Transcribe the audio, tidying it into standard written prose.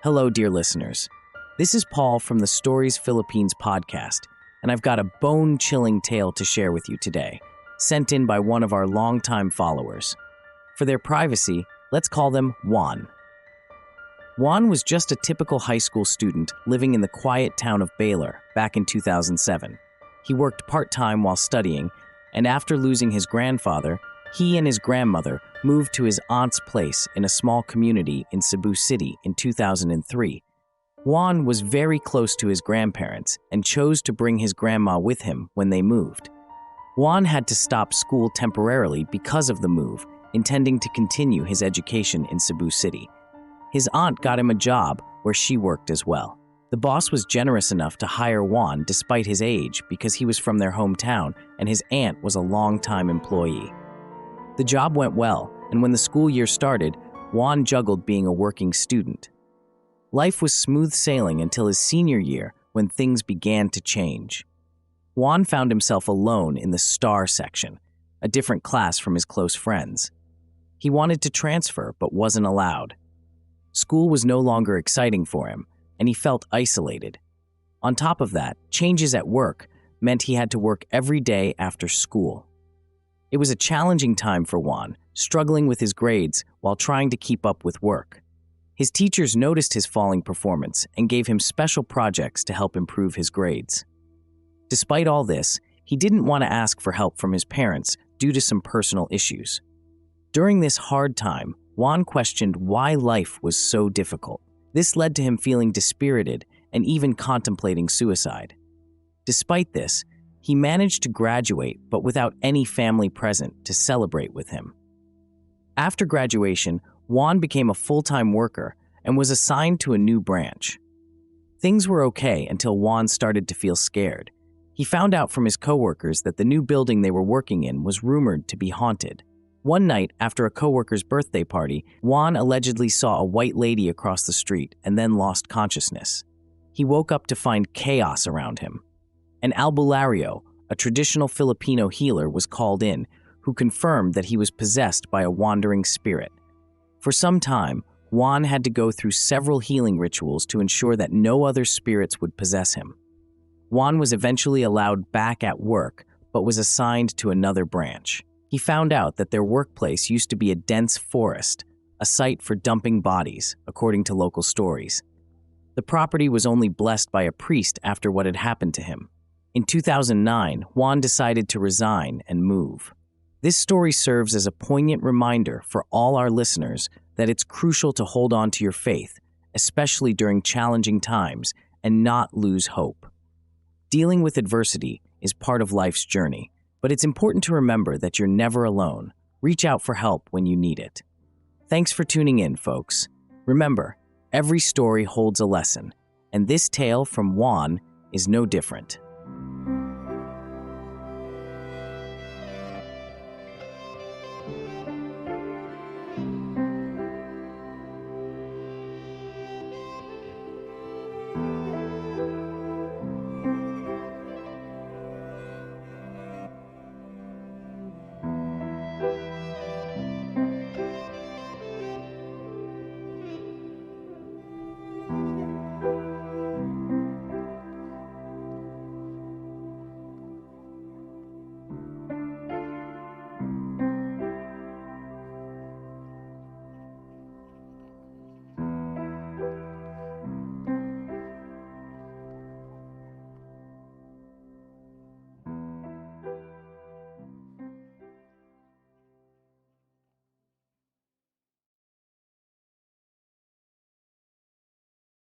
Hello, dear listeners. This is Paul from the Stories Philippines podcast, and I've got a bone-chilling tale to share with you today, sent in by one of our longtime followers. For their privacy, let's call them Juan. Juan was just a typical high school student living in the quiet town of Baylor back in 2007. He worked part-time while studying, and after losing his grandfather, he and his grandmother moved to his aunt's place in a small community in Cebu City in 2003. Juan was very close to his grandparents and chose to bring his grandma with him when they moved. Juan had to stop school temporarily because of the move, intending to continue his education in Cebu City. His aunt got him a job where she worked as well. The boss was generous enough to hire Juan despite his age because he was from their hometown and his aunt was a longtime employee. The job went well, and when the school year started, Juan juggled being a working student. Life was smooth sailing until his senior year when things began to change. Juan found himself alone in the star section, a different class from his close friends. He wanted to transfer but wasn't allowed. School was no longer exciting for him, and he felt isolated. On top of that, changes at work meant he had to work every day after school. It was a challenging time for Juan, struggling with his grades while trying to keep up with work. His teachers noticed his falling performance and gave him special projects to help improve his grades. Despite all this, he didn't want to ask for help from his parents due to some personal issues. During this hard time, Juan questioned why life was so difficult. This led to him feeling dispirited and even contemplating suicide. Despite this, he managed to graduate, but without any family present to celebrate with him. After graduation, Juan became a full-time worker and was assigned to a new branch. Things were okay until Juan started to feel scared. He found out from his coworkers that the new building they were working in was rumored to be haunted. One night, after a coworker's birthday party, Juan allegedly saw a white lady across the street and then lost consciousness. He woke up to find chaos around him. An albulario, a traditional Filipino healer, was called in, who confirmed that he was possessed by a wandering spirit. For some time, Juan had to go through several healing rituals to ensure that no other spirits would possess him. Juan was eventually allowed back at work, but was assigned to another branch. He found out that their workplace used to be a dense forest, a site for dumping bodies, according to local stories. The property was only blessed by a priest after what had happened to him. In 2009, Juan decided to resign and move. This story serves as a poignant reminder for all our listeners that it's crucial to hold on to your faith, especially during challenging times, and not lose hope. Dealing with adversity is part of life's journey, but it's important to remember that you're never alone. Reach out for help when you need it. Thanks for tuning in, folks. Remember, every story holds a lesson, and this tale from Juan is no different.